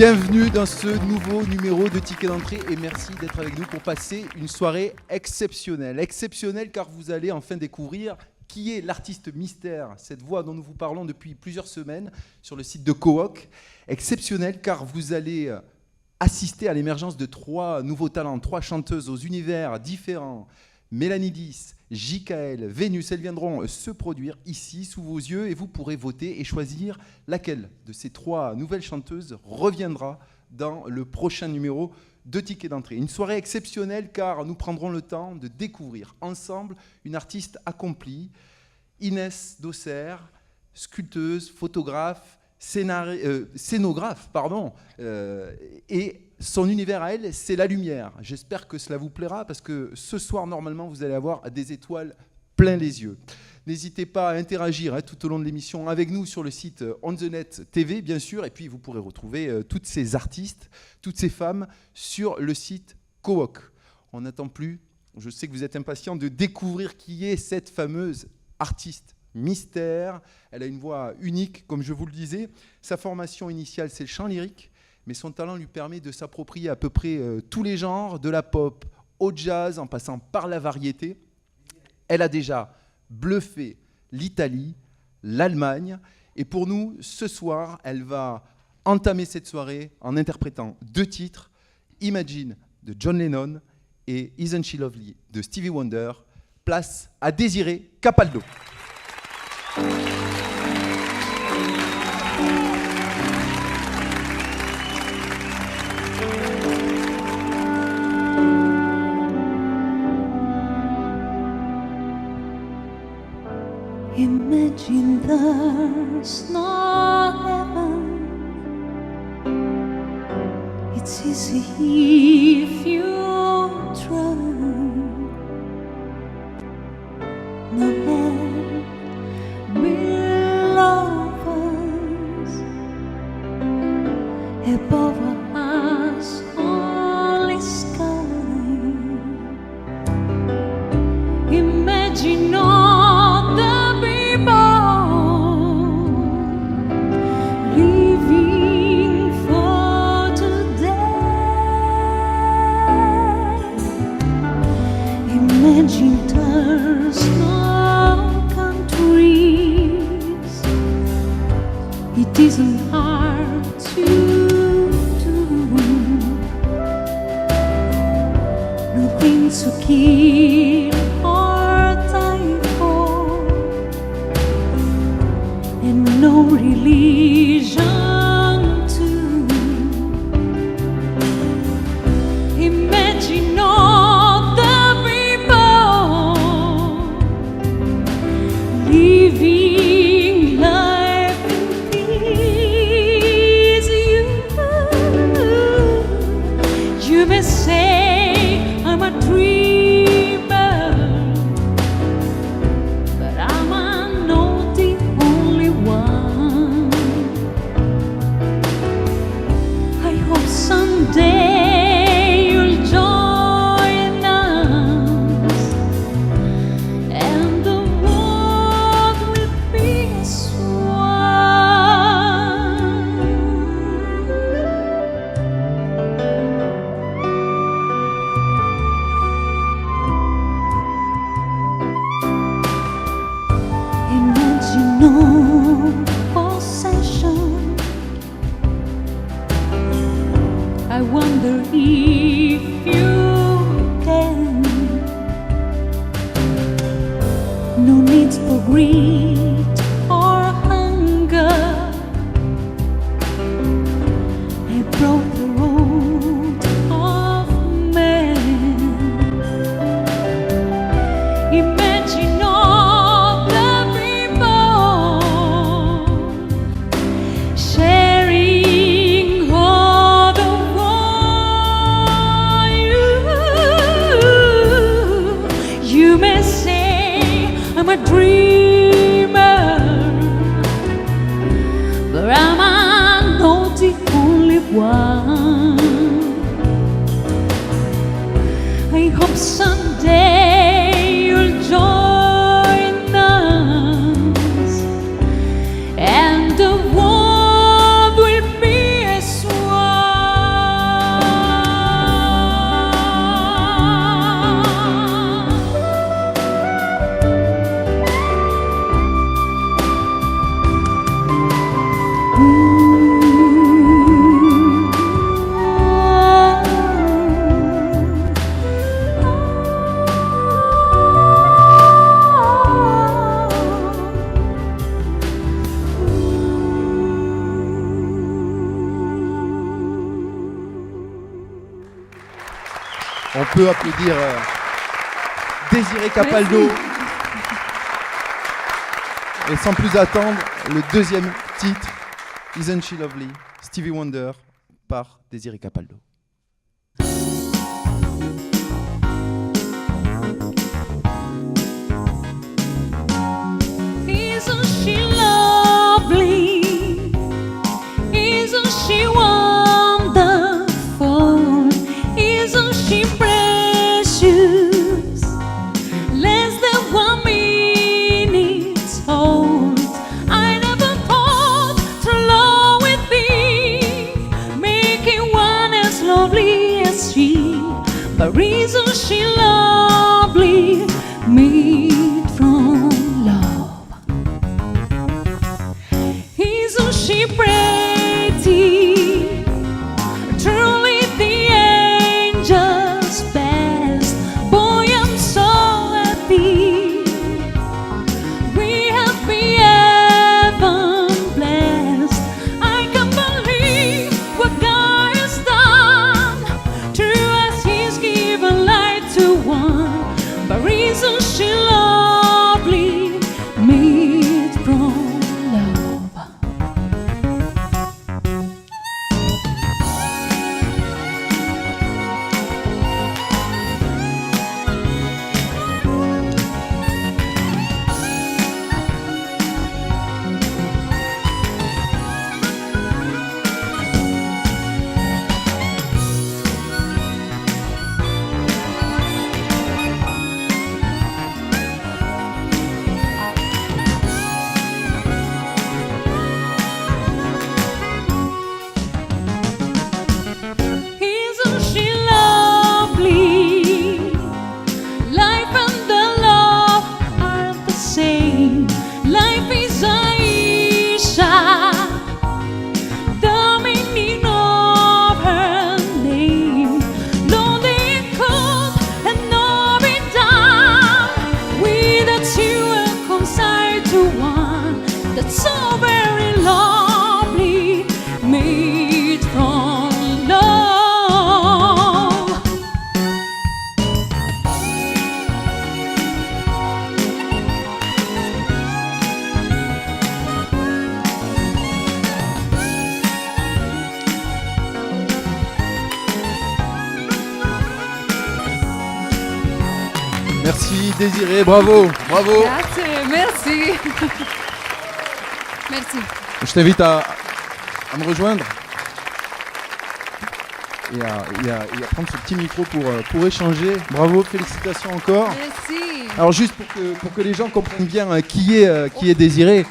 Bienvenue dans ce nouveau numéro de Ticket d'entrée et merci d'être avec nous pour passer une soirée exceptionnelle. Exceptionnelle car vous allez enfin découvrir qui est l'artiste mystère, cette voix dont nous vous parlons depuis plusieurs semaines sur le site de Cook. Exceptionnelle car vous allez assister à l'émergence de 3 nouveaux talents, 3 chanteuses aux univers différents. Mélanie Dys, JKL, Vénus, elles viendront se produire ici sous vos yeux et vous pourrez voter et choisir laquelle de ces 3 nouvelles chanteuses reviendra dans le prochain numéro de Ticket d'entrée. Une soirée exceptionnelle car nous prendrons le temps de découvrir ensemble une artiste accomplie, Inès D'Auxerre, sculpteuse, photographe, scénographe, et son univers à elle, c'est la lumière. J'espère que cela vous plaira parce que ce soir, normalement, vous allez avoir des étoiles plein les yeux. N'hésitez pas à interagir tout au long de l'émission avec nous sur le site On The Net TV, bien sûr, et puis vous pourrez retrouver toutes ces artistes, toutes ces femmes sur le site Cook. On n'attend plus, je sais que vous êtes impatients de découvrir qui est cette fameuse artiste mystère. Elle a une voix unique, comme je vous le disais. Sa formation initiale, c'est le chant lyrique, mais son talent lui permet de s'approprier à peu près tous les genres, de la pop au jazz, en passant par la variété. Elle a déjà bluffé l'Italie, l'Allemagne, et pour nous, ce soir, elle va entamer cette soirée en interprétant 2 titres, Imagine de John Lennon et Isn't She Lovely de Stevie Wonder. Place à Désiré Capaldo. Imagine there's no heaven. It's easy if you try. No heaven below us, above us only sky. Imagine all the people living for today. Imagine there's no countries. It isn't hard to do. Nothing to keep or die for, and no religion too. Imagine all the people living life in peace. You may say I'm a dreamer, but I'm not the only one. On peut applaudir Désiré Capaldo. Et sans plus attendre, le deuxième titre, Isn't She Lovely, Stevie Wonder, par Désiré Capaldo. Isn't she lovely? Isn't she wonderful? Isn't she precious? Less than 1 minute old. I never thought true love would be making one as lovely as she. But isn't she lovely? Made from love. Isn't she pretty? Truly the angel's best. Boy, I'm so happy. We have been heaven blessed. I can't believe what God has done. True as He's given light to one. But isn't she lovely? Made from love. Isn't she lovely? Life and the love are the same. Life is Aisha, the meaning of her name. Lonely could and not be done without you and coincide to one. That's so very lovely, made from love. Merci Désiré, bravo, bravo. Grazie, merci. Merci. Je t'invite à me rejoindre et à prendre ce petit micro pour échanger. Bravo, félicitations encore. Merci. Alors juste pour que les gens comprennent bien qui est Désiré,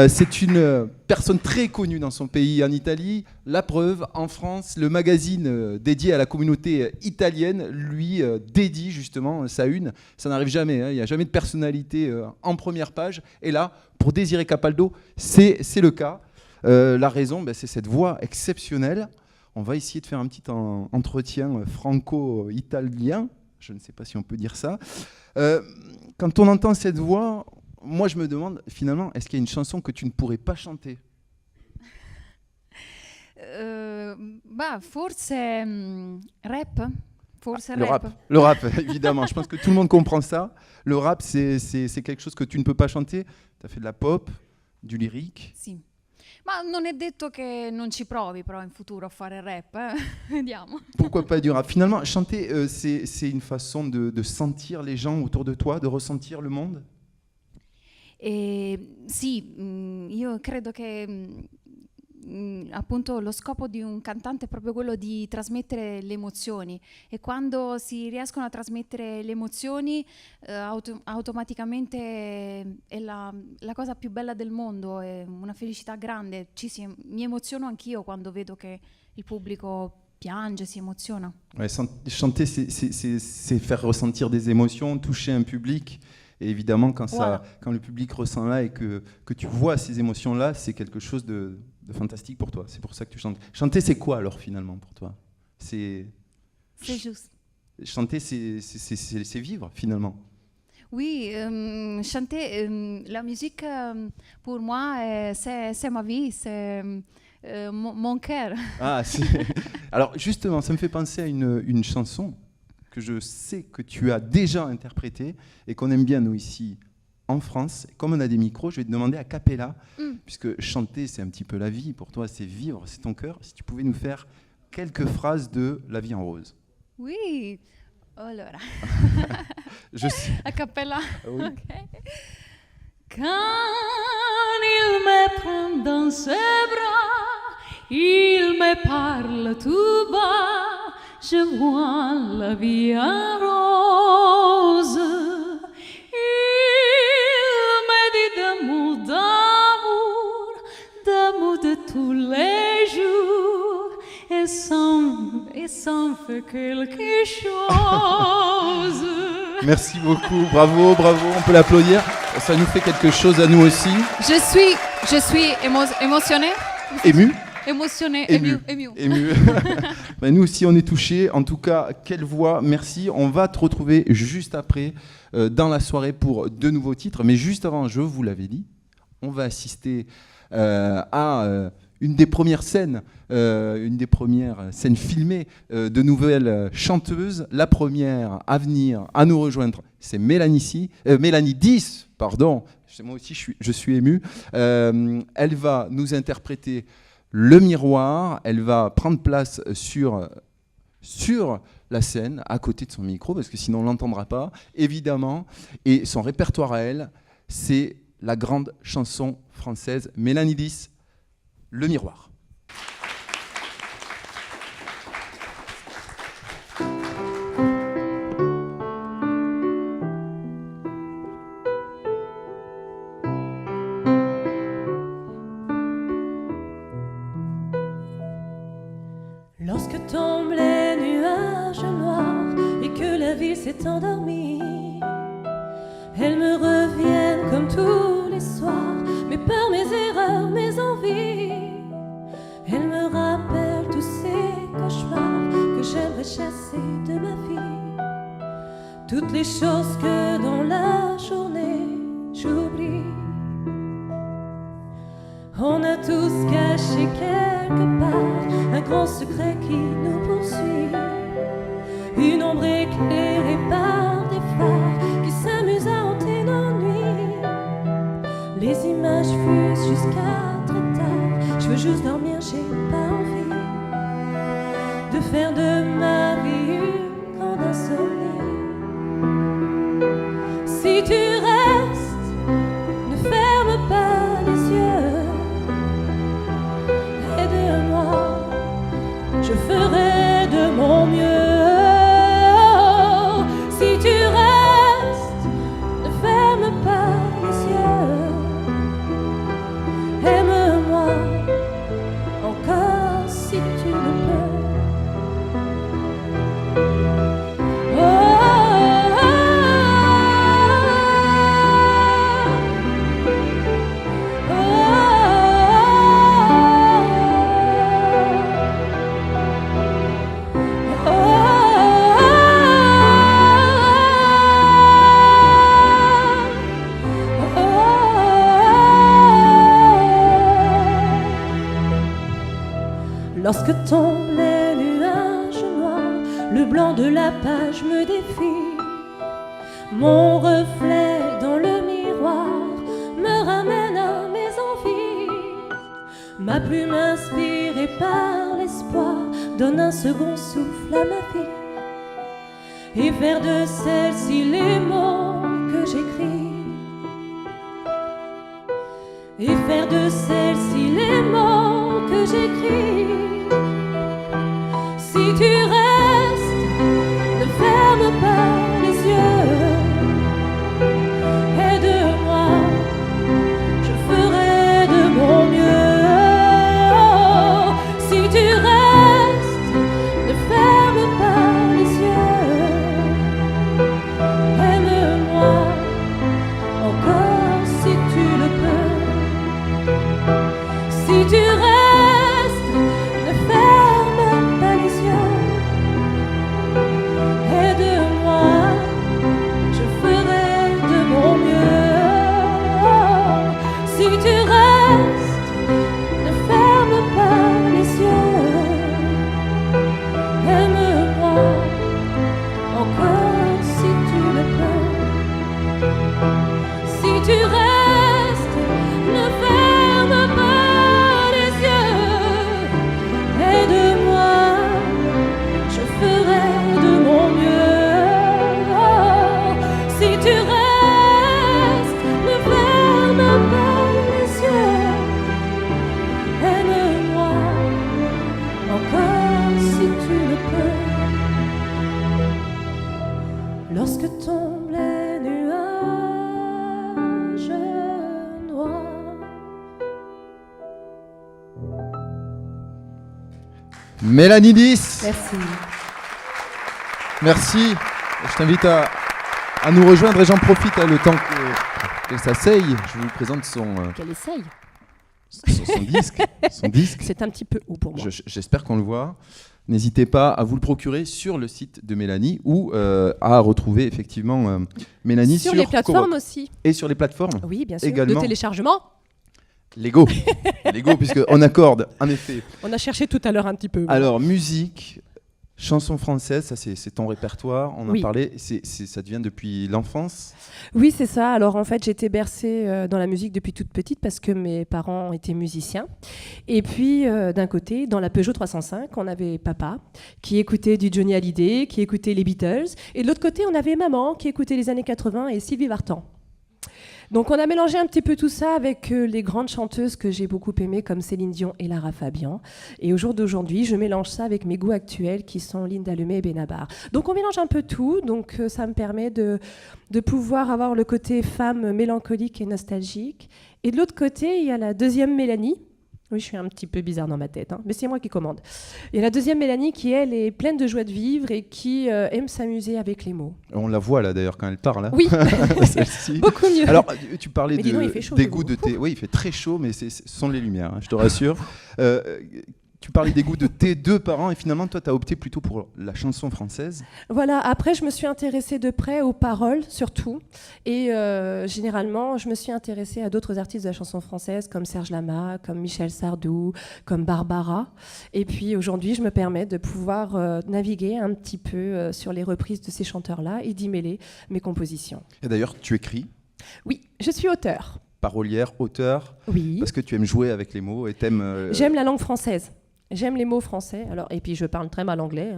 c'est une personne très connue dans son pays, en Italie. La preuve, en France, le magazine dédié à la communauté italienne lui dédie justement sa une. Ça n'arrive jamais, hein, il n'y a jamais de personnalité en première page. Et là, pour Désiré Capaldo, c'est le cas. La raison, c'est cette voix exceptionnelle. On va essayer de faire un petit entretien franco-italien. Je ne sais pas si on peut dire ça. Quand on entend cette voix, moi je me demande finalement, est-ce qu'il y a une chanson que tu ne pourrais pas chanter? Forse rap. Forse Le rap, évidemment. Je pense que tout le monde comprend ça. Le rap, c'est quelque chose que tu ne peux pas chanter. Tu as fait de la pop, du lyrique. Sì. Ma non è detto che non ci provi però in futuro a fare rap, vediamo. Pourquoi pas du rap? Finalement, chanter, c'est une façon de sentir les gens autour de toi, de ressentir le monde. Sì, io credo che appunto lo scopo di un cantante è proprio quello di trasmettere le emozioni, e quando si riescono a trasmettere le emozioni automaticamente è la cosa più bella del mondo, è una felicità grande. Mi emoziono anch'io quando vedo che il pubblico piange, si emoziona. Ouais, chanter, c'est faire ressentir des émotions, toucher un public. Et évidemment, quand le public ressent là et que tu vois ces émotions-là, c'est quelque chose de fantastique pour toi. C'est pour ça que tu chantes. Chanter, c'est quoi alors finalement pour toi? C'est juste. Chanter, c'est vivre finalement. Oui, chanter, la musique pour moi, c'est ma vie, c'est mon cœur. Ah, alors justement, ça me fait penser à une chanson que je sais que tu as déjà interprété et qu'on aime bien nous ici en France. Comme on a des micros, je vais te demander a cappella, puisque chanter c'est un petit peu la vie, pour toi c'est vivre, c'est ton cœur. Si tu pouvais nous faire quelques phrases de La vie en rose. Oui, allora, Je sais. a cappella. Oui. Ok. Quand il me prend dans ses bras, il me parle tout bas, je vois la vie en rose. Il me dit d'amour de tous les jours, et s'en fait quelque chose. Merci beaucoup, bravo, on peut l'applaudir. Ça nous fait quelque chose à nous aussi. Je suis émotionnée. Ému. Émotionnée, Ému. émue. Ben, nous aussi, on est touchés. En tout cas, quelle voix, merci. On va te retrouver juste après dans la soirée pour de nouveaux titres. Mais juste avant, je vous l'avais dit, on va assister à une des premières scènes filmées de nouvelles chanteuses. La première à venir, à nous rejoindre, c'est Mélanie 10, pardon. Moi aussi, je suis ému. Elle va nous interpréter Le Miroir. Elle va prendre place sur la scène, à côté de son micro, parce que sinon on ne l'entendra pas, évidemment. Et son répertoire à elle, c'est la grande chanson française Mélanie 10, Le Miroir. Lorsque tombent les nuages noirs et que la vie s'est endormie, elles me reviennent comme tous les soirs, mes peurs, mes erreurs, mes envies. Elles me rappellent tous ces cauchemars que j'aimerais chasser de ma vie. Toutes les choses que dans la journée j'oublie. On a tous caché quelque part un grand secret qui nous poursuit. Une ombre éclairée par des phares qui s'amusent à hanter nos nuits. Les images fusent jusqu'à très tard. Je veux juste dormir, j'ai pas envie de faire de ma vie une grande insomnie. Si tu restes, ne ferme pas les yeux. Aide-moi, je ferai de mon mieux. Si tu restes, ne ferme pas les yeux. Aime-moi encore si tu le peux. Oh, oh, oh, Lorsque tombent les nuages noirs, le blanc de la page me défie. Mon reflet dans le miroir me ramène à mes envies. Ma plume inspirée par l'espoir donne un second souffle à ma vie. Et faire de celle-ci les mots que j'écris. Et faire de celle-ci les mots que j'écris. Si tu restes, ne ferme pas les yeux. Aide-moi, je ferai de mon mieux. Si tu restes, ne ferme pas les yeux. Aime-moi encore si tu le peux. Si tu restes, ne ferme pas les yeux. Aide-moi, je ferai de mon mieux. Si tu restes, ne ferme pas les yeux. Aime-moi Mélanie 10. Merci. Merci. Je t'invite à nous rejoindre et j'en profite le temps qu'elle s'asseye. Je vous présente son disque. Son disque. C'est un petit peu haut pour moi. J'espère qu'on le voit. N'hésitez pas à vous le procurer sur le site de Mélanie ou à retrouver effectivement Mélanie sur les plateformes aussi. Et sur les plateformes. Oui, bien sûr. Également. De téléchargement. Lego, puisqu'on accorde, en effet. On a cherché tout à l'heure un petit peu. Alors, musique, chanson française, ça c'est ton répertoire, on en parlait, ça devient depuis l'enfance. Oui, c'est ça. Alors en fait, j'ai été bercée dans la musique depuis toute petite parce que mes parents étaient musiciens. Et puis, d'un côté, dans la Peugeot 305, on avait papa qui écoutait du Johnny Hallyday, qui écoutait les Beatles. Et de l'autre côté, on avait maman qui écoutait les années 80 et Sylvie Vartan. Donc on a mélangé un petit peu tout ça avec les grandes chanteuses que j'ai beaucoup aimées comme Céline Dion et Lara Fabian. Et au jour d'aujourd'hui, je mélange ça avec mes goûts actuels qui sont Linda Lemay et Benabar. Donc on mélange un peu tout, donc ça me permet de pouvoir avoir le côté femme mélancolique et nostalgique. Et de l'autre côté, il y a la deuxième Mélanie. Oui, je suis un petit peu bizarre dans ma tête, mais c'est moi qui commande. Il y a la deuxième Mélanie qui, elle, est pleine de joie de vivre et qui aime s'amuser avec les mots. On la voit là d'ailleurs quand elle parle. Hein. Oui, beaucoup mieux. Alors, tu parlais des goûts de thé. Oui, il fait très chaud, mais ce sont les lumières, hein, je te rassure. Tu parlais des goûts de tes deux parents et finalement, toi, tu as opté plutôt pour la chanson française. Voilà, après, je me suis intéressée de près aux paroles, surtout. Et généralement, je me suis intéressée à d'autres artistes de la chanson française, comme Serge Lama, comme Michel Sardou, comme Barbara. Et puis aujourd'hui, je me permets de pouvoir naviguer un petit peu sur les reprises de ces chanteurs-là et d'y mêler mes compositions. Et d'ailleurs, tu écris ? Oui, je suis auteure. Parolière, auteur ? Oui. Parce que tu aimes jouer avec les mots et t'aimes... J'aime la langue française. J'aime les mots français, et puis je parle très mal anglais,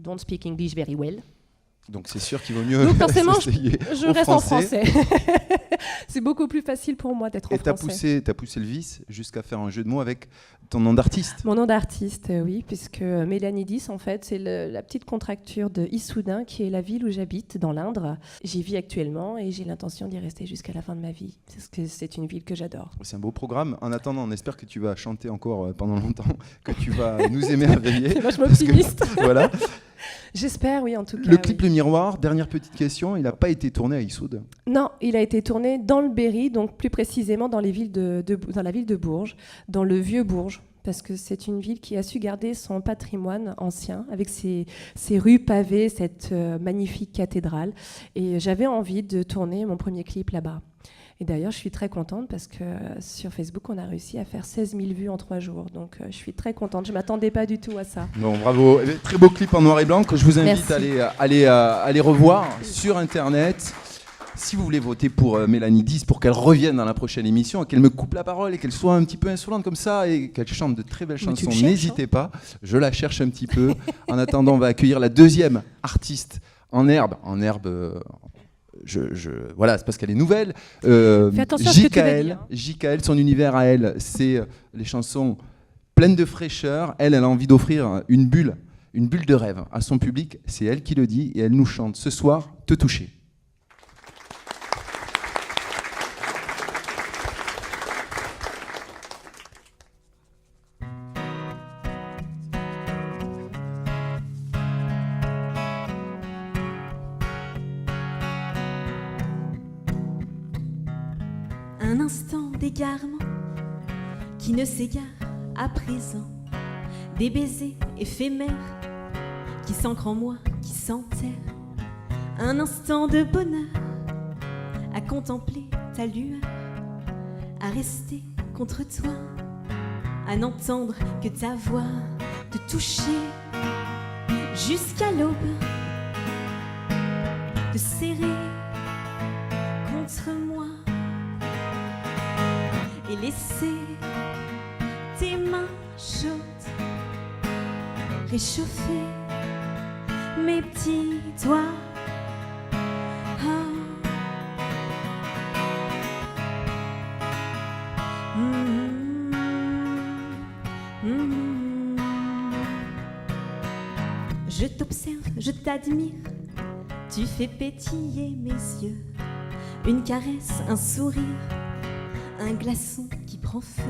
don't speak English very well. Donc c'est sûr qu'il vaut mieux. Donc forcément, je reste en français. C'est beaucoup plus facile pour moi d'être en français. Et tu as poussé le vice jusqu'à faire un jeu de mots avec ton nom d'artiste. Mon nom d'artiste, oui, puisque Mélanie 10, en fait, c'est la petite contracture de Issoudun, qui est la ville où j'habite, dans l'Indre. J'y vis actuellement et j'ai l'intention d'y rester jusqu'à la fin de ma vie, parce que c'est une ville que j'adore. C'est un beau programme. En attendant, on espère que tu vas chanter encore pendant longtemps, que tu vas nous émerveiller. C'est vachement optimiste. Voilà. J'espère, oui, en tout cas. Le clip Le Miroir, dernière petite question, il n'a pas été tourné à Issoudun. Non, il a été tourné dans le Berry, donc plus précisément dans la ville de Bourges, dans le vieux Bourges, parce que c'est une ville qui a su garder son patrimoine ancien, avec ses rues pavées, cette magnifique cathédrale. Et j'avais envie de tourner mon premier clip là-bas. Et d'ailleurs, je suis très contente parce que sur Facebook, on a réussi à faire 16 000 vues en 3 jours. Donc, je suis très contente. Je ne m'attendais pas du tout à ça. Bon, bravo. Très beau clip en noir et blanc que je vous invite à aller revoir sur Internet. Si vous voulez voter pour Mélanie 10 pour qu'elle revienne dans la prochaine émission, qu'elle me coupe la parole et qu'elle soit un petit peu insolente comme ça et qu'elle chante de très belles chansons, n'hésitez pas. Je la cherche un petit peu. En attendant, on va accueillir la deuxième artiste en herbe. Voilà, c'est parce qu'elle est nouvelle. Fais attention à ce que tu vas dire. Jikaël, son univers à elle, c'est les chansons pleines de fraîcheur. Elle a envie d'offrir une bulle de rêve à son public. C'est elle qui le dit et elle nous chante ce soir Te toucher. Un instant d'égarement qui ne s'égare à présent. Des baisers éphémères qui s'ancrent en moi, qui s'enterrent. Un instant de bonheur à contempler ta lueur, à rester contre toi, à n'entendre que ta voix, te toucher jusqu'à l'aube, te serrer contre moi et laisser tes mains chaudes réchauffer mes petits doigts. Je t'observe, je t'admire, tu fais pétiller mes yeux. Une caresse, un sourire, un glaçon qui prend feu.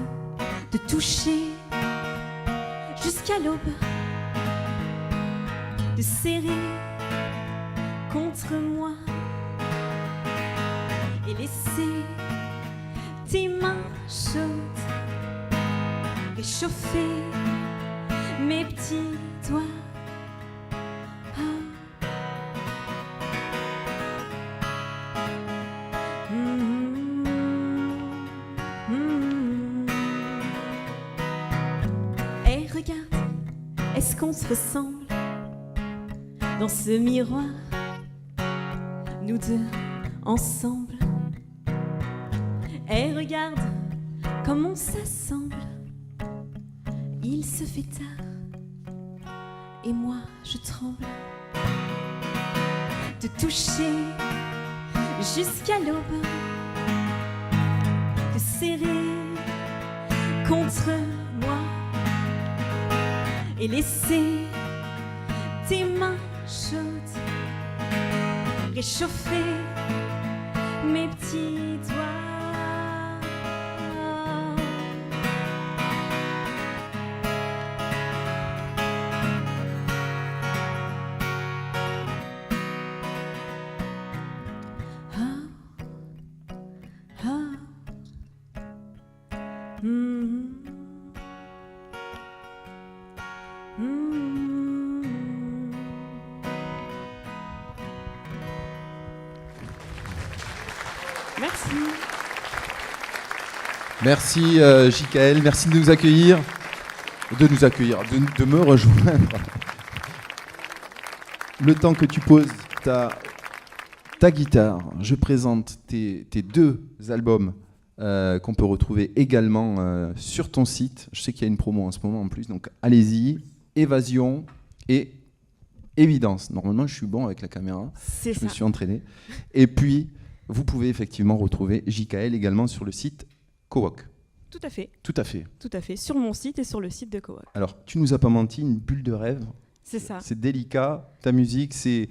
Te toucher jusqu'à l'aube, te serrer contre moi et laisser tes mains chaudes réchauffer mes petits doigts. Hey, regarde, est-ce qu'on se ressemble dans ce miroir, nous deux ensemble? Hey, regarde comme on s'assemble. Il se fait tard et moi je tremble de toucher jusqu'à l'aube, de serrer contre moi et laisser tes mains chaudes réchauffer mes petits doigts. Merci. Merci JKL, merci de nous accueillir, de me rejoindre. Le temps que tu poses ta guitare, je présente tes deux albums qu'on peut retrouver également sur ton site. Je sais qu'il y a une promo en ce moment en plus, donc allez-y. Évasion et Évidence. Normalement, je suis bon avec la caméra. Je me suis entraîné. Et puis, vous pouvez effectivement retrouver JKL également sur le site Cowoq. Tout à fait. Tout à fait. Tout à fait. Sur mon site et sur le site de Cowoq. Alors, tu nous as pas menti, une bulle de rêve. C'est ça. C'est délicat. Ta musique, c'est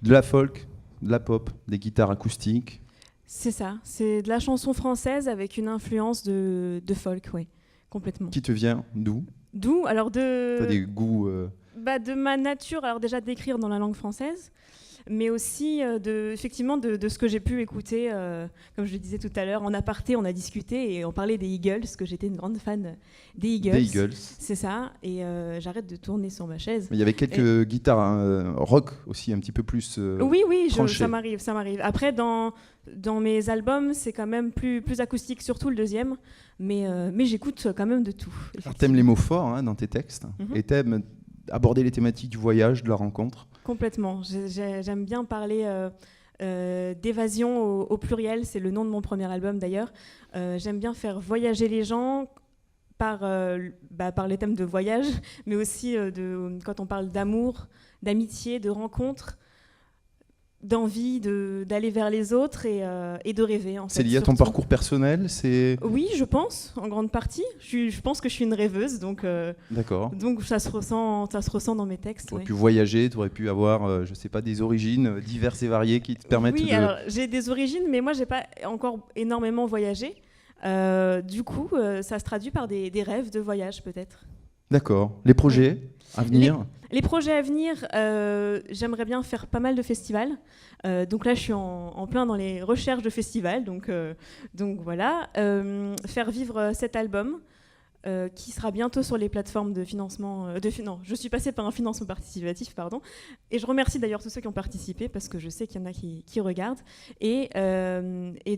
de la folk, de la pop, des guitares acoustiques. C'est ça. C'est de la chanson française avec une influence de folk, oui, complètement. Qui te vient d'où? D'où? Alors T'as des goûts... de ma nature, alors déjà d'écrire dans la langue française, mais aussi effectivement de ce que j'ai pu écouter, comme je le disais tout à l'heure, en aparté, on a discuté et on parlait des Eagles, parce que j'étais une grande fan des Eagles. Des Eagles. C'est ça, et j'arrête de tourner sur ma chaise. Mais il y avait quelques guitares rock aussi, un petit peu plus oui, tranchées. ça m'arrive. Après, dans mes albums, c'est quand même plus acoustique, surtout le deuxième, mais j'écoute quand même de tout. Alors, t'aimes les mots forts hein, dans tes textes, et t'aimes aborder les thématiques du voyage, de la rencontre. Complètement. J'aime bien parler d'évasion au pluriel, c'est le nom de mon premier album d'ailleurs. J'aime bien faire voyager les gens par les thèmes de voyage, mais aussi quand on parle d'amour, d'amitié, de rencontre, d'envie d'aller vers les autres et de rêver. C'est lié à ton parcours personnel? Oui, je pense, en grande partie. Je pense que je suis une rêveuse, donc ça se ressent dans mes textes. Tu aurais pu voyager, tu aurais pu avoir, je sais pas, des origines diverses et variées qui te permettent Oui, alors j'ai des origines, mais moi j'ai pas encore énormément voyagé. Du coup, ça se traduit par des rêves de voyage peut-être. D'accord. Les projets à venir? Les projets à venir, j'aimerais bien faire pas mal de festivals. Donc là, je suis en plein dans les recherches de festivals. Donc voilà. Faire vivre cet album qui sera bientôt sur les plateformes de financement. Non, je suis passée par un financement participatif, pardon. Et je remercie d'ailleurs tous ceux qui ont participé parce que je sais qu'il y en a qui regardent. Et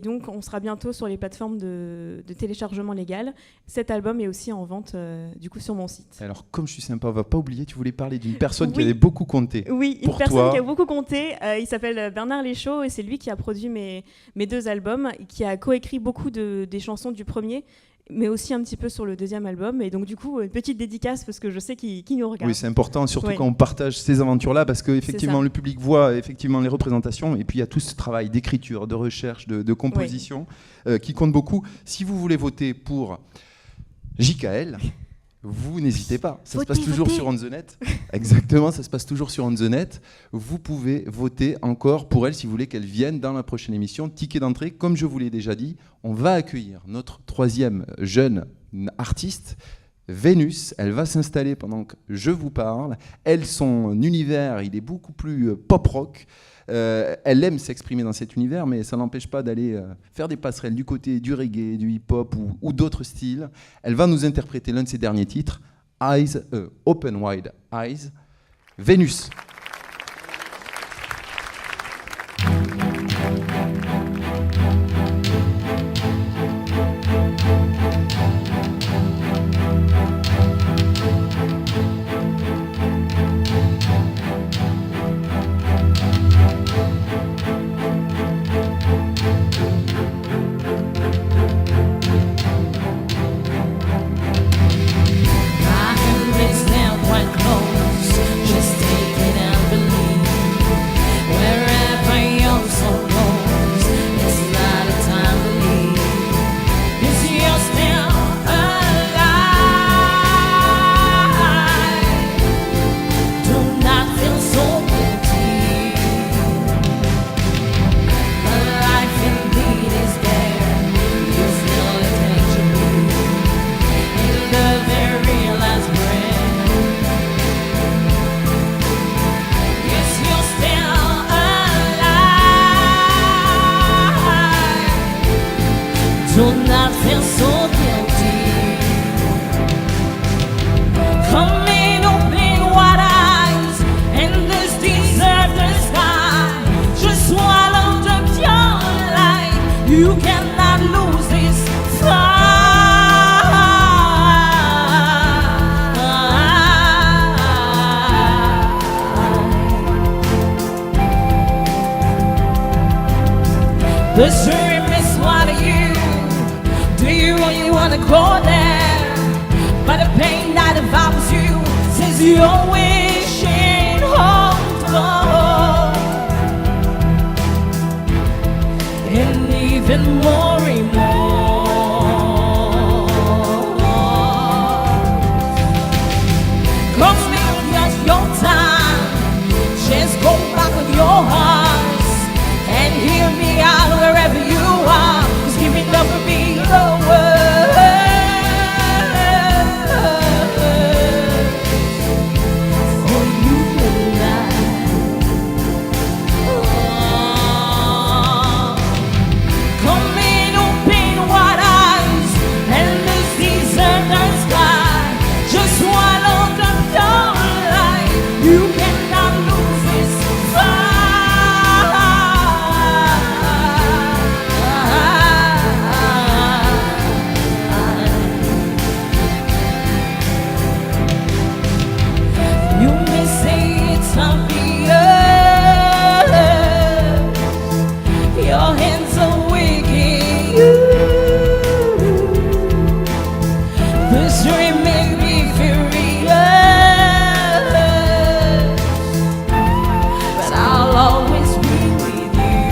donc, on sera bientôt sur les plateformes de téléchargement légal. Cet album est aussi en vente du coup sur mon site. Alors, comme je suis sympa, on va pas oublier, tu voulais parler d'une personne qui avait beaucoup compté. Oui, une personne qui a beaucoup compté. Il s'appelle Bernard Léchaud et c'est lui qui a produit mes deux albums, qui a coécrit beaucoup des chansons du premier, mais aussi un petit peu sur le deuxième album. Et donc, du coup, une petite dédicace parce que je sais qu'il nous regarde. Oui, c'est important, surtout quand on partage ces aventures-là, parce qu'effectivement, le public voit effectivement les représentations, et puis il y a tout ce travail d'écriture, de recherche, de composition qui compte beaucoup. Si vous voulez voter pour JKL, vous n'hésitez pas. Ça se passe toujours sur On The Net. Exactement, ça se passe toujours sur On The Net. Vous pouvez voter encore pour elle si vous voulez qu'elle vienne dans la prochaine émission. Ticket d'entrée, comme je vous l'ai déjà dit, on va accueillir notre troisième jeune artiste. Vénus. Elle va s'installer pendant que je vous parle. Elle, son univers, il est beaucoup plus pop-rock. Elle aime s'exprimer dans cet univers, mais ça n'empêche pas d'aller faire des passerelles du côté du reggae, du hip-hop ou d'autres styles. Elle va nous interpréter l'un de ses derniers titres, Open Wide Eyes, Vénus. The stream is what you do. You really wanna go there? But the pain that devours you says you're wishing hold on, and even more remorse. Come with just your time, just go back with your hearts and hear me out wherever you are. Just give it up for me, the word. For you and I. Come in, open wide eyes, and this desert sky. Just swallow the dawnlight. You cannot lose this fight. You may say it's obvious, your hands are wicked. This dream may be furious, but I'll always be with you.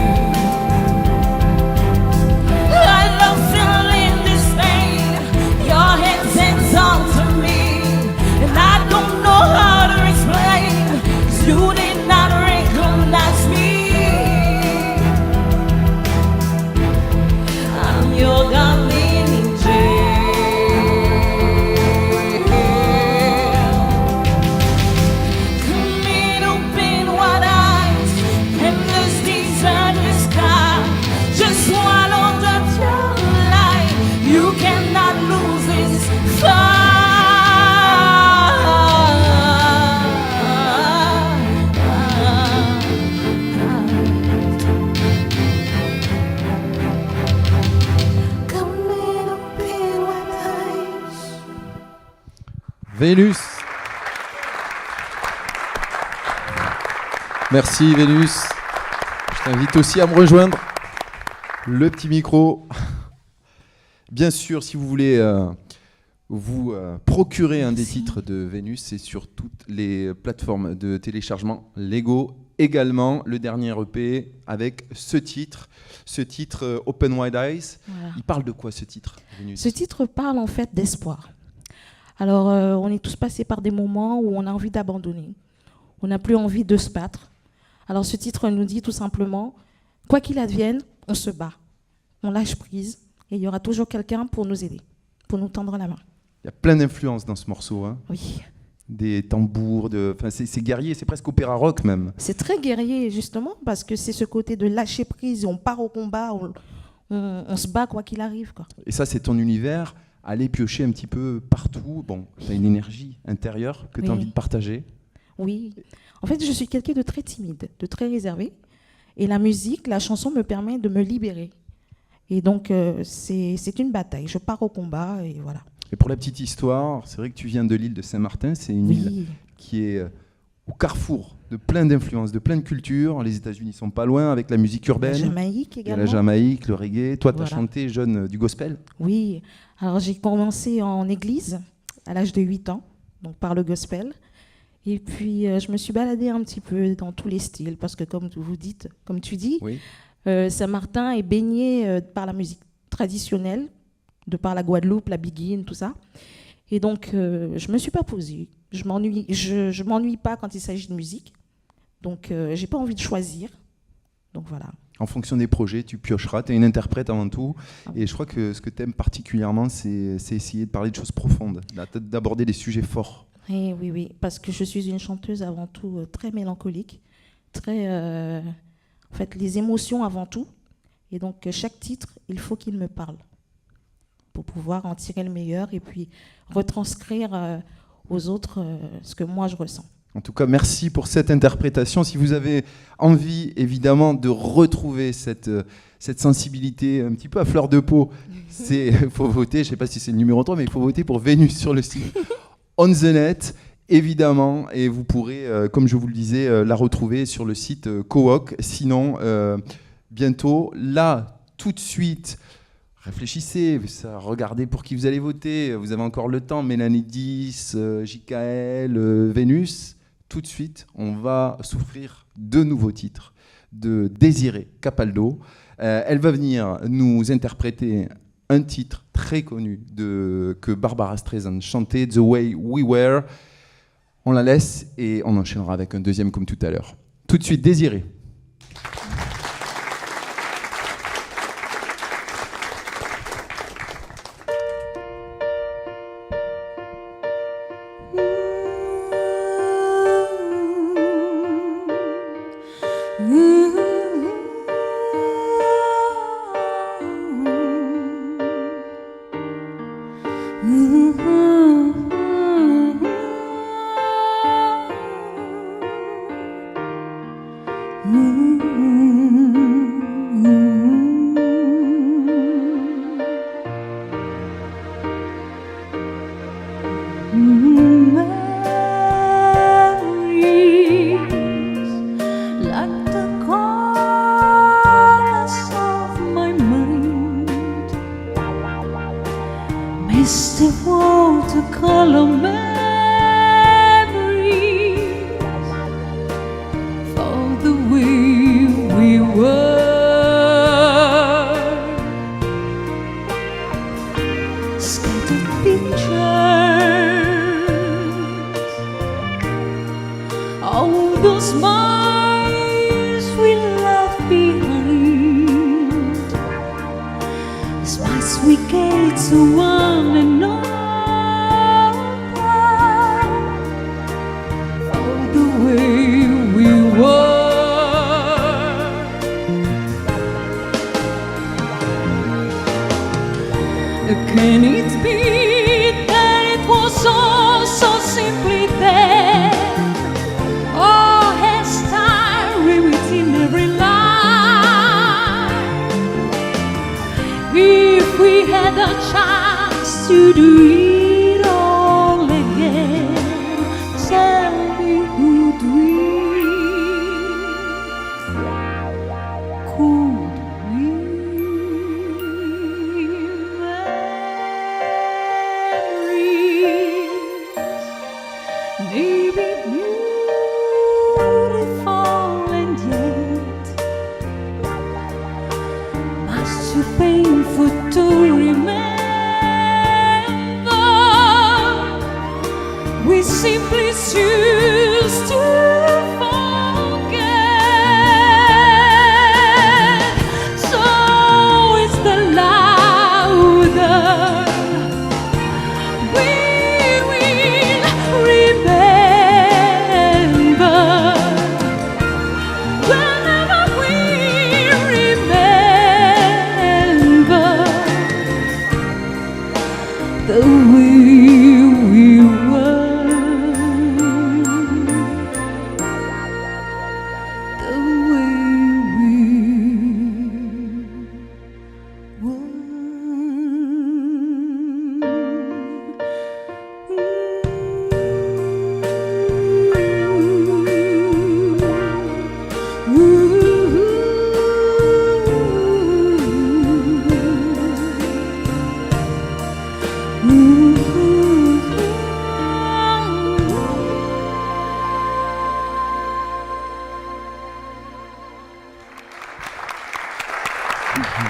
I love feeling this pain. Your hands on to me, and I don't know how to explain, 'cause you did not recognize me. I'm your darling angel. Come in, open wide eyes, endless deserted sky. Just swallow the light. You cannot lose this fight. Come in, open wide eyes. Vénus. Merci Vénus. Je t'invite aussi à me rejoindre. Le petit micro. Bien sûr, si vous voulez vous procurer un des titres de Vénus, c'est sur toutes les plateformes de téléchargement légaux. Également, le dernier EP avec ce titre Open Wide Eyes. Voilà. Il parle de quoi ce titre, Vénus? Ce titre parle en fait d'espoir. Alors, on est tous passés par des moments où on a envie d'abandonner. On n'a plus envie de se battre. Alors, ce titre nous dit tout simplement, quoi qu'il advienne, on se bat. On lâche prise et il y aura toujours quelqu'un pour nous aider, pour nous tendre la main. y a plein d'influences dans ce morceau, hein. Oui. Des tambours, c'est guerrier, c'est presque opéra rock même. C'est très guerrier, justement, parce que c'est ce côté de lâcher prise, on part au combat, on se bat quoi qu'il arrive, quoi. Et ça, c'est ton univers. Aller piocher un petit peu partout. Bon, tu as une énergie intérieure que tu as envie de partager. Oui. En fait, je suis quelqu'un de très timide, de très réservé. Et la musique, la chanson me permet de me libérer. Et donc, c'est une bataille. Je pars au combat et voilà. Et pour la petite histoire, c'est vrai que tu viens de l'île de Saint-Martin. C'est une île qui est au carrefour de plein d'influences, de plein de cultures. Les États-Unis sont pas loin avec la musique urbaine. La Jamaïque également. Il y a la Jamaïque, le reggae. Toi, tu as chanté jeune du gospel. Oui. Alors, j'ai commencé en église à l'âge de 8 ans, donc par le gospel. Et puis, je me suis baladée un petit peu dans tous les styles, parce que comme tu dis, oui. Saint-Martin est baigné par la musique traditionnelle, de par la Guadeloupe, la biguine, tout ça. Et donc, je me suis pas posée. Je m'ennuie pas quand il s'agit de musique. Donc, j'ai pas envie de choisir. Donc, voilà. En fonction des projets, tu piocheras. Tu es une interprète avant tout. Et je crois que ce que tu aimes particulièrement, c'est essayer de parler de choses profondes, d'aborder des sujets forts. Et oui, parce que je suis une chanteuse avant tout très mélancolique, très, en fait, les émotions avant tout. Et donc, chaque titre, il faut qu'il me parle pour pouvoir en tirer le meilleur et puis retranscrire aux autres ce que moi je ressens. En tout cas, merci pour cette interprétation. Si vous avez envie, évidemment, de retrouver cette sensibilité un petit peu à fleur de peau, il faut voter, je ne sais pas si c'est le numéro 3, mais il faut voter pour Vénus sur le site On The Net, évidemment, et vous pourrez, comme je vous le disais, la retrouver sur le site Cowoc. Sinon, bientôt, là, tout de suite, réfléchissez, regardez pour qui vous allez voter. Vous avez encore le temps, Mélanie 10, JKL, Vénus. Tout de suite, on va souffrir de nouveaux titres de Désiré Capaldo. Elle va venir nous interpréter un titre très connu que Barbara Streisand chantait, The Way We Were. On la laisse et on enchaînera avec un deuxième comme tout à l'heure. Tout de suite, Désiré. Can it be that it was all so simply there? Or has time rewritten every line? If we had a chance to do it all again, tell me, would we? Could simply choose to forget. So it's the louder we way we were, the way we were.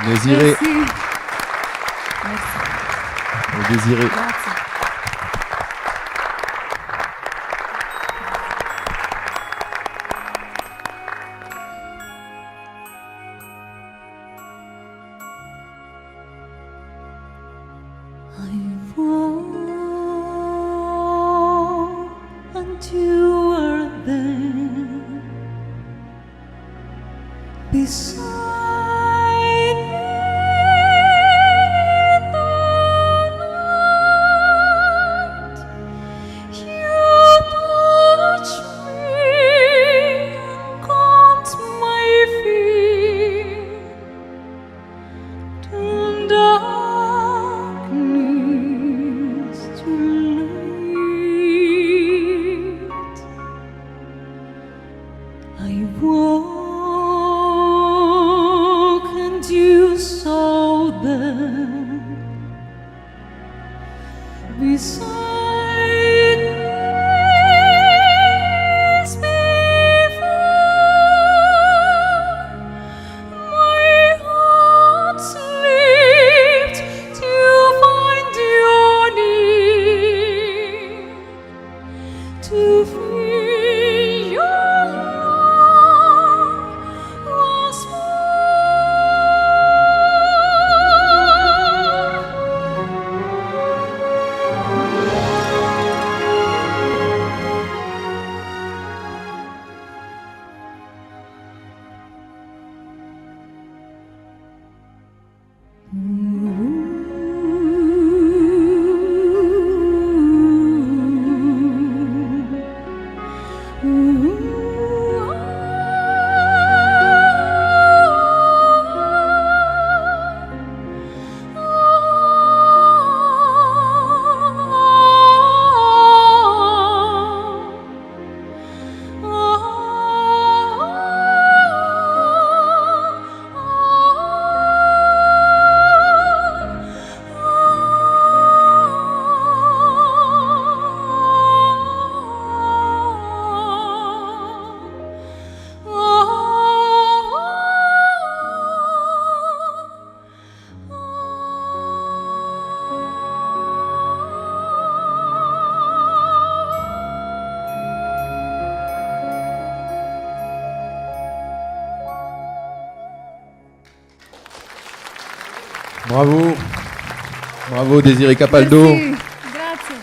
Désiré, Merci. Désiré. Grazie. I walk until you are there beside me in the night. You touch me and calms my fear. Turn darkness to light. I walk and you saw them beside me as before. My heart slipped to find your near, to feel your love once Bravo. Bravo Désiré Capaldo. Merci. Grazie.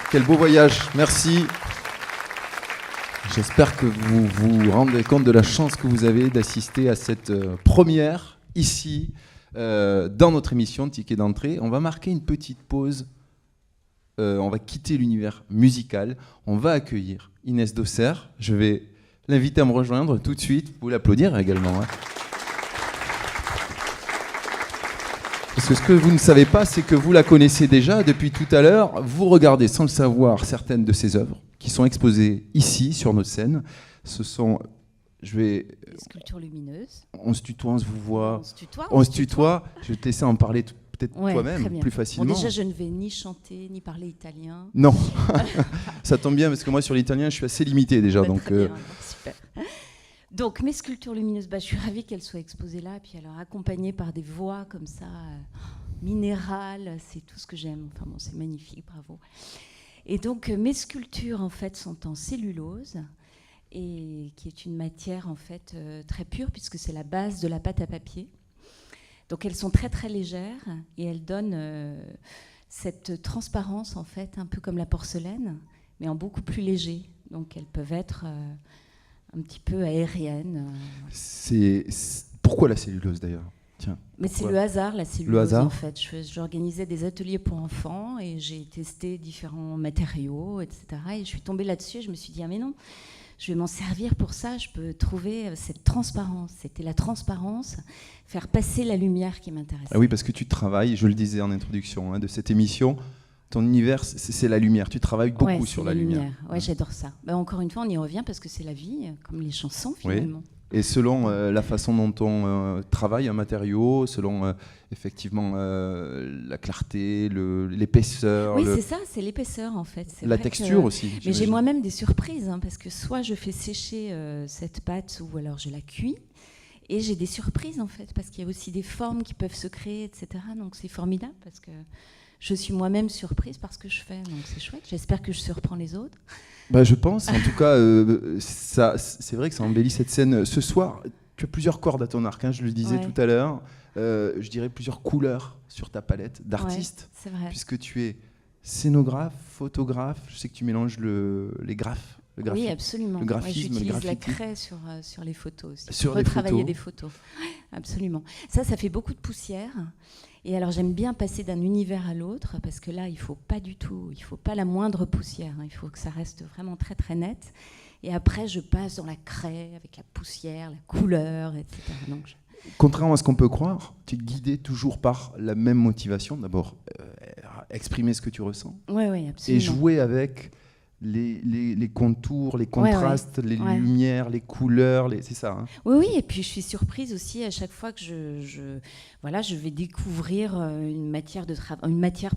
Quel beau voyage. Merci. J'espère que vous vous rendez compte de la chance que vous avez d'assister à cette première ici dans notre émission Ticket d'entrée. On va marquer une petite pause. On va quitter l'univers musical. On va accueillir Inès Dauxerre. Je vais l'inviter à me rejoindre tout de suite. Vous l'applaudir également. Hein. Parce que ce que vous ne savez pas, c'est que vous la connaissez déjà depuis tout à l'heure. Vous regardez sans le savoir certaines de ses œuvres qui sont exposées ici sur notre scène. Ce sont, Sculpture lumineuse. on se tutoie, on se vous voit. On se tutoie. Je vais te laisser en parler peut-être Ouais, toi-même très bien. plus facilement. Bon, déjà, je ne vais ni chanter, ni parler italien. Non, ça tombe bien parce que moi sur l'italien, je suis assez limité déjà. Bah, donc, très bien, super. Donc, mes sculptures lumineuses, je suis ravie qu'elles soient exposées là, puis alors accompagnées par des voix comme ça, minérales, c'est tout ce que j'aime. Enfin bon, c'est magnifique, bravo. Et donc, mes sculptures, en fait, sont en cellulose, et qui est une matière, en fait, très pure, puisque c'est la base de la pâte à papier. Donc, elles sont très, très légères, et elles donnent cette transparence, en fait, un peu comme la porcelaine, mais en beaucoup plus léger. Donc, elles peuvent être un petit peu aériennes. Pourquoi la cellulose d'ailleurs ? Tiens. Mais c'est pourquoi le hasard, la cellulose, Le hasard en fait. J'organisais des ateliers pour enfants et j'ai testé différents matériaux, etc. Et je suis tombée là-dessus et je me suis dit, ah mais non, je vais m'en servir pour ça, je peux trouver cette transparence. C'était la transparence, faire passer la lumière qui m'intéressait. Ah oui, parce que tu travailles, je le disais en introduction de cette émission, ton univers, c'est la lumière. Tu travailles beaucoup Ouais, sur c'est la lumière. Ouais, j'adore ça. Bah, encore une fois, on y revient parce que c'est la vie, comme les chansons finalement. Et selon la façon dont on travaille un matériau, selon effectivement la clarté, l'épaisseur, Oui, c'est ça, c'est l'épaisseur en fait. C'est la vrai texture que... aussi. Mais j'imagine. j'ai moi-même des surprises, parce que soit je fais sécher cette pâte ou alors je la cuis. Et j'ai des surprises en fait, parce qu'il y a aussi des formes qui peuvent se créer, etc. Donc c'est formidable parce que je suis moi-même surprise par ce que je fais. Donc c'est chouette. J'espère que je surprends les autres. Bah, je pense, en tout cas, c'est vrai que ça embellit cette scène. Ce soir, tu as plusieurs cordes à ton arc, je le disais tout à l'heure. Je dirais plusieurs couleurs sur ta palette d'artiste, c'est vrai. puisque tu es scénographe, photographe. Je sais que tu mélanges les graphes. Oui, absolument. Le graphisme, j'utilise le graffiti. la craie sur les photos aussi. Sur pour les retravailler photos. des photos. Absolument. Ça fait beaucoup de poussière. Et alors j'aime bien passer d'un univers à l'autre parce que là, il faut pas la moindre poussière. Il faut que ça reste vraiment très très net. Et après, je passe dans la craie avec la poussière, la couleur, etc. Donc, Contrairement à ce qu'on peut croire, tu es guidé toujours par la même motivation. D'abord, exprimer ce que tu ressens. Oui, absolument. Et jouer avec les contours, les contrastes, les lumières, les couleurs, c'est ça. Oui, et puis je suis surprise aussi à chaque fois que je vais découvrir une matière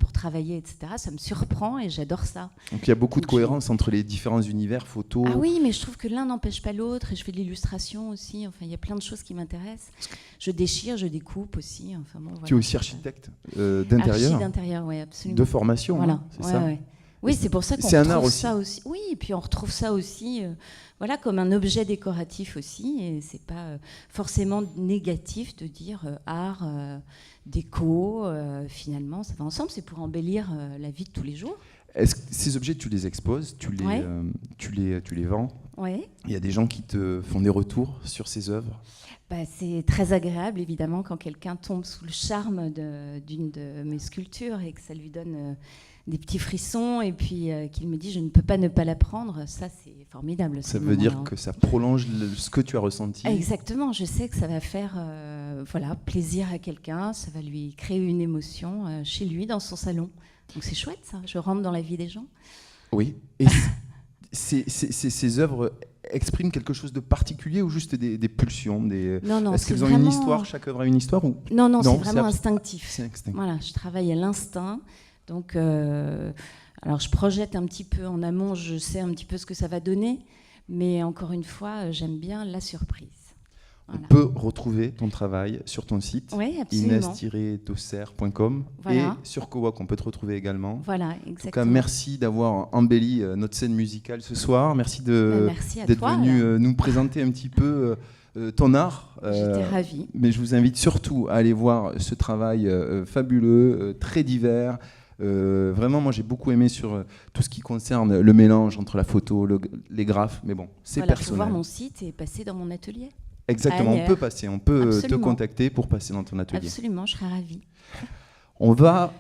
pour travailler, etc. Ça me surprend et j'adore ça. Donc il y a beaucoup de cohérence entre les différents univers, photos. Ah oui, mais je trouve que l'un n'empêche pas l'autre, et je fais de l'illustration aussi. Enfin, il y a plein de choses qui m'intéressent. Je déchire, je découpe aussi. Enfin, bon, voilà. Tu es aussi architecte d'intérieur. Architecte d'intérieur, oui, absolument. De formation, voilà. c'est ça. Ouais. Oui, c'est pour ça qu'on c'est un art retrouve aussi. ça aussi. Oui, et puis on retrouve ça aussi, comme un objet décoratif aussi. Et c'est pas forcément négatif de dire art, déco. Finalement, ça va ensemble. C'est pour embellir la vie de tous les jours. Est-ce que ces objets, tu les exposes, tu les vends? Oui. Il y a des gens qui te font des retours sur ces œuvres? C'est très agréable, évidemment, quand quelqu'un tombe sous le charme d'une de mes sculptures et que ça lui donne des petits frissons et puis qu'il me dit je ne peux pas ne pas la prendre. Ça, c'est formidable. Ça veut dire que ça prolonge ce que tu as ressenti. Exactement. Je sais que ça va faire plaisir à quelqu'un, ça va lui créer une émotion chez lui, dans son salon. Donc c'est chouette, ça. Je rentre dans la vie des gens. Oui. Et ces œuvres expriment quelque chose de particulier ou juste des pulsions Non, Est-ce qu'elles ont vraiment... une histoire? Chaque œuvre a une histoire ou... Non, c'est vraiment instinctif. C'est instinctif. Voilà, je travaille à l'instinct. Donc, alors je projette un petit peu en amont, je sais un petit peu ce que ça va donner, mais encore une fois, j'aime bien la surprise. Voilà. On peut retrouver ton travail sur ton site, ines-dosser.com, et sur Kowak, on peut te retrouver également. Voilà, exactement. En tout cas, merci d'avoir embelli notre scène musicale ce soir. Merci d'être venu nous présenter un petit peu ton art. J'étais ravie. Mais je vous invite surtout à aller voir ce travail fabuleux, très divers. Vraiment, moi j'ai beaucoup aimé sur tout ce qui concerne le mélange entre la photo, les graphes, mais bon, c'est personnel. Il faut voir mon site et passer dans mon atelier. Exactement, on peut passer, on peut Absolument. te contacter pour passer dans ton atelier. Absolument, je serais ravie. On va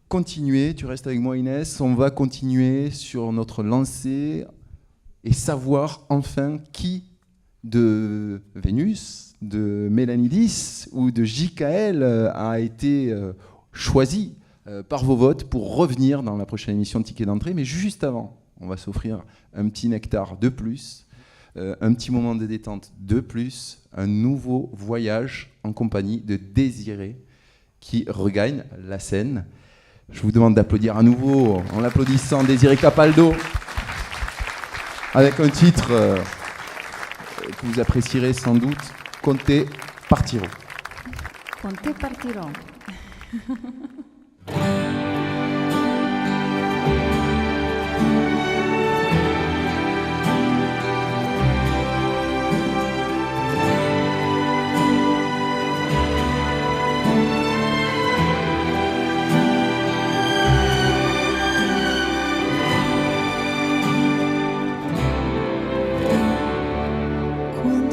continuer, tu restes avec moi Inès, on va continuer sur notre lancée et savoir enfin qui de Vénus, de Mélanidis ou de JKL a été choisi par vos votes pour revenir dans la prochaine émission de Ticket d'entrée. Mais juste avant, on va s'offrir un petit nectar de plus, un petit moment de détente de plus, un nouveau voyage en compagnie de Désiré qui regagne la scène. Je vous demande d'applaudir à nouveau en l'applaudissant Désiré Capaldo avec un titre que vous apprécierez sans doute, Conte Partiro. Conte Partiro.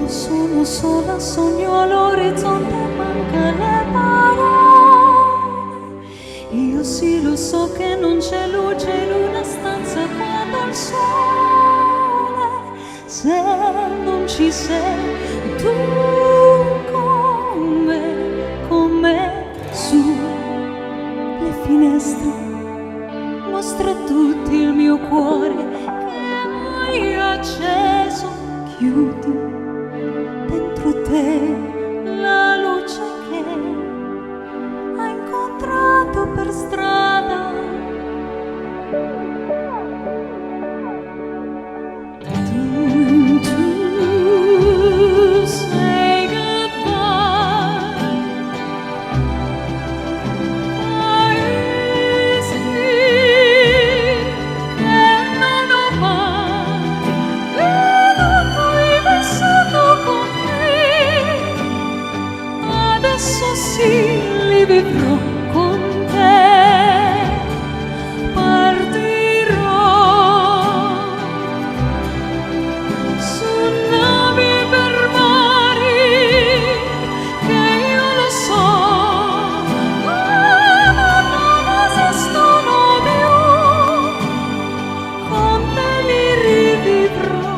Sono sola, sogno all'orizzonte, manca la so che non c'è luce in una stanza quando il sole, se non ci sei tu con me sulle finestre, mostra tutti il mio cuore che hai acceso, chiudi dentro te la luce che hai incontrato per strada. Tu say goodbye. Paesi che non ho mai veduto e vissuto con te, adesso sì li vivrò con te. Partirò su navi per mari che io lo so non esistono più, con te li rivivrò.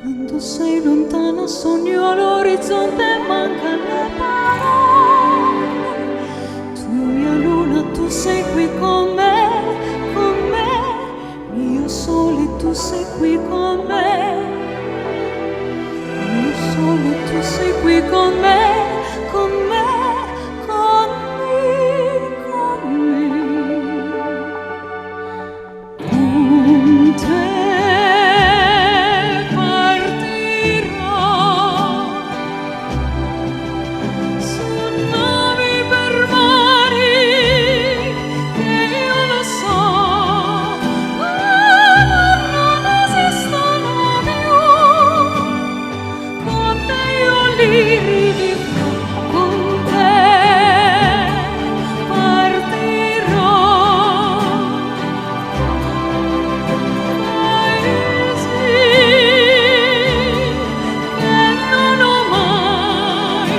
Quando sei lontano sogno all'orizzonte e mancano le parole. Tu mia luna, tu sei qui con me, mio sole, tu sei qui con me, mio sole, tu sei qui con me, con me, con me. Con te partirò su navi per mari che io lo so non esistono più, con te io li rivivrò, con te partirò. Paesi che non ho mai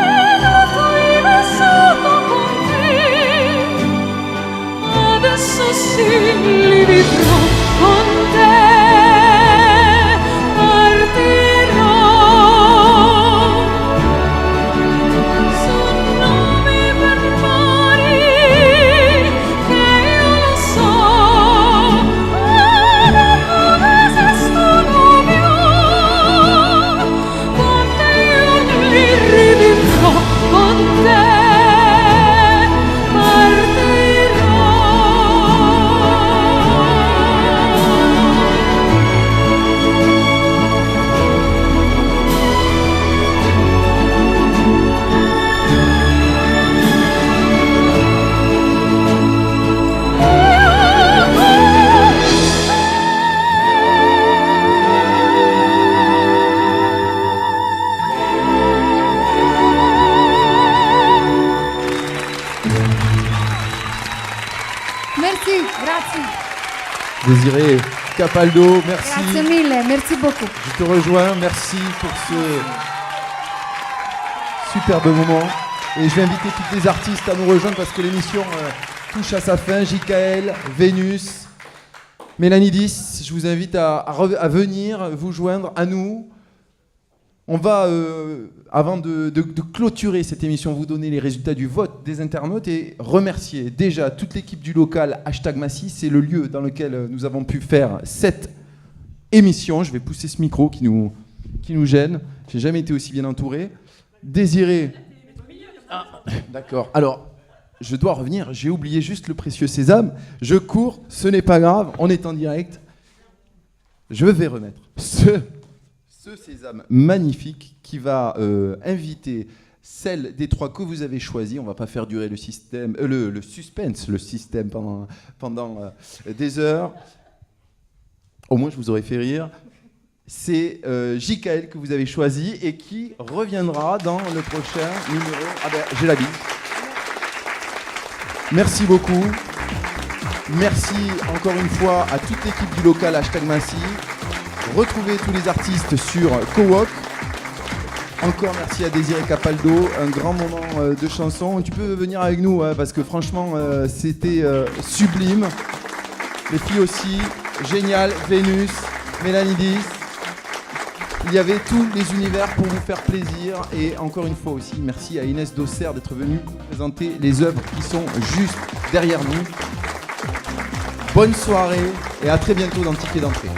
veduto e vissuto con te, adesso sì li vivrò con te. Partirò su navi per mari che io lo so non esistono più, con te io li rivivrò, con te Merci, grazie. Désiré Capaldo, merci. Grazie mille, merci beaucoup. Je te rejoins, merci pour ce superbe moment. Et je vais inviter toutes les artistes à nous rejoindre parce que l'émission touche à sa fin. JKL, Vénus, Mélanie 10, je vous invite à venir vous joindre à nous. On va, avant de clôturer cette émission, vous donner les résultats du vote des internautes et remercier déjà toute l'équipe du local #Massy. C'est le lieu dans lequel nous avons pu faire cette émission. Je vais pousser ce micro qui nous gêne. J'ai jamais été aussi bien entouré. Désiré. Ah, d'accord. Alors, je dois revenir. J'ai oublié juste le précieux sésame. Je cours. Ce n'est pas grave. On est en direct. Je vais remettre ce sésame magnifique qui va inviter celle des trois que vous avez choisies. On ne va pas faire durer le système, le suspense, le système pendant des heures. Au moins, je vous aurais fait rire. C'est JKL que vous avez choisi et qui reviendra dans le prochain numéro. Ah ben, j'ai la bille. Merci beaucoup. Merci encore une fois à toute l'équipe du local #Massy. Retrouvez tous les artistes sur Cowork. Encore merci à Désiré Capaldo, un grand moment de chanson. Tu peux venir avec nous parce que franchement c'était sublime. Les filles aussi, génial, Vénus, Mélanie. Il y avait tous les univers pour vous faire plaisir. Et encore une fois aussi, merci à Inès Dosser d'être venue présenter les œuvres qui sont juste derrière nous. Bonne soirée et à très bientôt dans Ticket d'entrée.